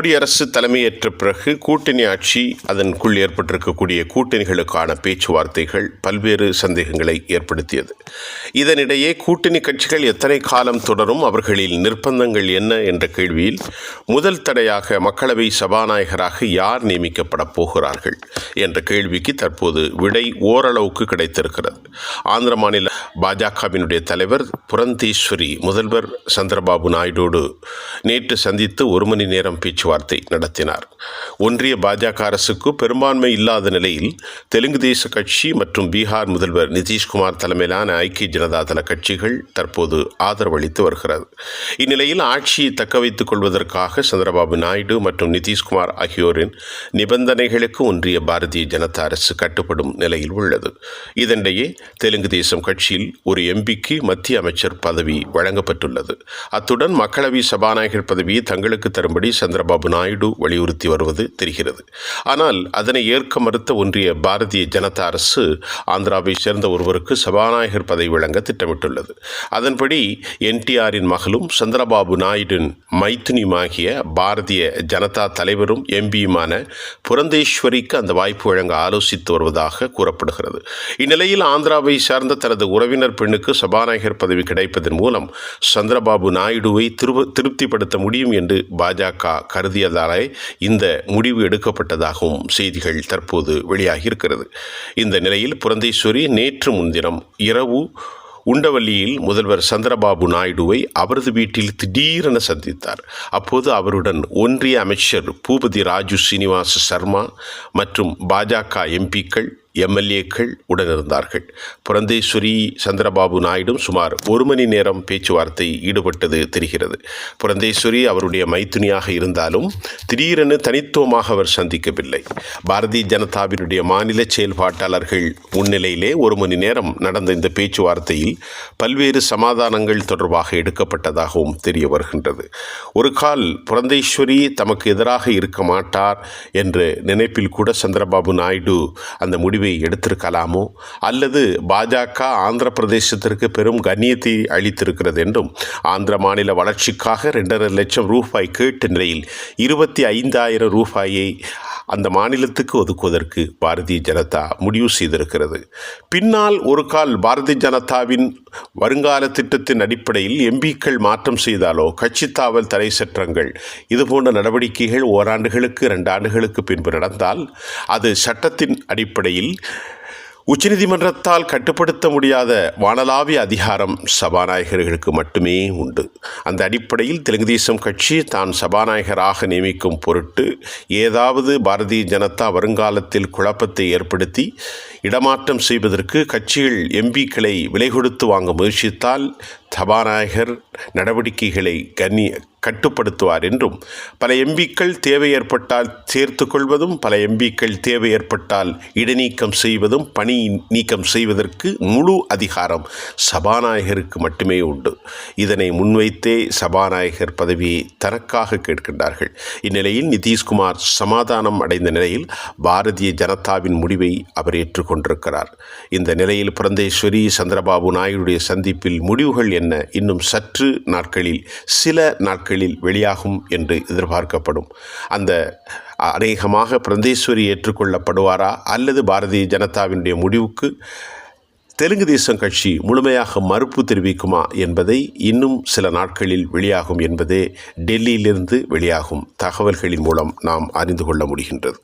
மோடி அரசு தலைமையேற்ற பிறகு கூட்டணி ஆட்சி அதனுக்குள் ஏற்பட்டிருக்கக்கூடிய கூட்டணிகளுக்கான பேச்சுவார்த்தைகள் பல்வேறு சந்தேகங்களை ஏற்படுத்தியது. இதனிடையே கூட்டணி கட்சிகள் எத்தனை காலம் தொடரும், அவர்களின் நிர்பந்தங்கள் என்ன என்ற கேள்வியில் முதல் தடையாக மக்களவை சபாநாயகராக யார் நியமிக்கப்பட போகிறார்கள் என்ற கேள்விக்கு தற்போது விடை ஓரளவுக்கு கிடைத்திருக்கிறது. ஆந்திர மாநில பாஜகவினுடைய தலைவர் புரந்தேஸ்வரி முதல்வர் சந்திரபாபு நாயுடோடு நேற்று சந்தித்து 1 மணி நேரம் பேச்சுவார்த்தை நடத்தினார். ஒன்றிய பாஜக அரசுக்கு பெரும்பான்மை இல்லாத நிலையில் தெலுங்கு தேச கட்சி மற்றும் பீகார் முதல்வர் நிதிஷ்குமார் தலைமையிலான ஐக்கிய ஜனதா தள கட்சிகள் தற்போது ஆதரவளித்து வருகிறது. இந்நிலையில் ஆட்சியை தக்க வைத்துக் கொள்வதற்காக சந்திரபாபு நாயுடு மற்றும் நிதிஷ்குமார் ஆகியோரின் நிபந்தனைகளுக்கு ஒன்றிய பாரதிய ஜனதா அரசு கட்டுப்படும் நிலையில் உள்ளது. இதனிடையே தெலுங்கு தேசம் கட்சியில் ஒரு எம்பிக்கு மத்திய அமைச்சர் பதவி வழங்கப்பட்டுள்ளது. அத்துடன் மக்களவை சபாநாயகர் பதவியை தங்களுக்கு தரும்படி சந்திரபாபு நாயுடு வலியுறுத்தி வருவது தெரிகிறது. ஆனால் அதனை ஏற்க மறுத்த ஒன்றிய பாரதிய ஜனதா அரசு ஆந்திராவை சேர்ந்த ஒருவருக்கு சபாநாயகர் பதவி வழங்க திட்டமிட்டுள்ளது. அதன்படி என்டிஆரின் மகளும் சந்திரபாபு நாயுடின் மைத்துனியுமாகிய பாரதிய ஜனதா தலைவரும் எம்பியுமான புரந்தேஸ்வரிக்கு அந்த வாய்ப்பு வழங்க ஆலோசித்து வருவதாக கூறப்படுகிறது. இந்நிலையில் ஆந்திராவை சார்ந்த தனது உறவினர் பெண்ணுக்கு சபாநாயகர் பதவி கிடைப்பதன் மூலம் சந்திரபாபு நாயுடுவை திருப்திப்படுத்த முடியும் என்று பாஜக கருதியதாலே இந்த முடிவு எடுக்கப்பட்டதாகவும் செய்திகள் தற்போது வெளியாகியிருக்கிறது. இந்த நிலையில் புரந்தேஸ்வரி நேற்று முன்தினம் இரவு உண்டவல்லியில் முதல்வர் சந்திரபாபு நாயுடுவை அவரது வீட்டில் திடீரென சந்தித்தார். அப்போது அவருடன் ஒன்றிய அமைச்சர் பூபதி ராஜு சீனிவாச சர்மா மற்றும் பாஜக எம்பிக்கள் எம்எல்ஏக்கள் உடனிருந்தார்கள். புரந்தேஸ்வரி சந்திரபாபு நாயுடும் சுமார் 1 மணி நேரம் பேச்சுவார்த்தை ஈடுபட்டது தெரிகிறது. புரந்தேஸ்வரி அவருடைய மைத்துனியாக இருந்தாலும் திடீரென தனித்துவமாக அவர் சந்திக்கவில்லை. பாரதிய ஜனதாவினுடைய மாநில செயல்பாட்டாளர்கள் முன்னிலையிலே 1 மணி நேரம் நடந்த இந்த பேச்சுவார்த்தையில் பல்வேறு சமாதானங்கள் தொடர்பாக எடுக்கப்பட்டதாகவும் தெரிய வருகின்றது. ஒரு கால் புரந்தேஸ்வரி தமக்கு எதிராக இருக்க மாட்டார் என்ற நினைப்பில் கூட சந்திரபாபு நாயுடு அந்த முடிவை எடுத்திருக்கலாமோ, அல்லது பாஜக ஆந்திர பிரதேசத்திற்கு பெரும் கண்ணியத்தை அளித்திருக்கிறது என்றும் ஆந்திர மாநில வளர்ச்சிக்காக 2.5 லட்சம் ரூபாய் கேட்ட நிலையில் 25,000 ரூபாயை அந்த மாநிலத்துக்கு ஒதுக்குவதற்கு பாரதிய ஜனதா முடிவு செய்திருக்கிறது. பின்னால் ஒரு கால் பாரதிய ஜனதாவின் வருங்கால திட்டத்தின் அடிப்படையில் எம்பிக்கள் மாற்றம் செய்தாலோ, கட்சி தாவல் தடை சட்டங்கள் இதுபோன்ற நடவடிக்கைகள் ஓராண்டுகளுக்கு 2 ஆண்டுகளுக்கு பின்பு நடந்தால் அது சட்டத்தின் அடிப்படையில் உச்சநீதிமன்றத்தால் கட்டுப்படுத்த முடியாத வானளாவிய அதிகாரம் சபாநாயகர்களுக்கு மட்டுமே உண்டு. அந்த அடிப்படையில் தெலுங்கு தேசம் கட்சி தான் சபாநாயகராக நியமிக்கும் பொருட்டு ஏதாவது பாரதிய ஜனதா வருங்காலத்தில் குழப்பத்தை ஏற்படுத்தி இடமாற்றம் செய்வதற்கு கட்சிகள் எம்பிக்களை விலை கொடுத்து வாங்க முயற்சித்தால் சபாநாயகர் நடவடிக்கைகளை கட்டுப்படுத்துவார் என்றும், பல எம்பிக்கள் தேவை ஏற்பட்டால் சேர்த்து கொள்வதும், பல எம்பிக்கள் தேவை ஏற்பட்டால் இடைநீக்கம் செய்வதும், பணி நீக்கம் செய்வதற்கு முழு அதிகாரம் சபாநாயகருக்கு மட்டுமே உண்டு. இதனை முன்வைத்தே சபாநாயகர் பதவியை தனக்காக கேட்கின்றார்கள். இந்நிலையில் நிதிஷ்குமார் சமாதானம் அடைந்த நிலையில் பாரதிய ஜனதாவின் முடிவை அவர் ஏற்றுக்கொண்டிருக்கிறார். இந்த நிலையில் புரந்தேஸ்வரி சந்திரபாபு நாயுடைய சந்திப்பில் முடிவுகள் என்ன இன்னும் சற்று நாட்களில், சில நாட்களில் வெளியாகும் என்று எதிர்பார்க்கப்படும். அந்த அநேகமாக புரந்தேஸ்வரி ஏற்றுக்கொள்ளப்படுவாரா அல்லது பாரதிய ஜனதாவினுடைய முடிவுக்கு தெலுங்கு தேசம் கட்சி முழுமையாக மறுப்பு தெரிவிக்குமா என்பதை இன்னும் சில நாட்களில் வெளியாகும் என்பதே டெல்லியிலிருந்து வெளியாகும் தகவல்களின் மூலம் நாம் அறிந்து கொள்ள முடிகின்றது.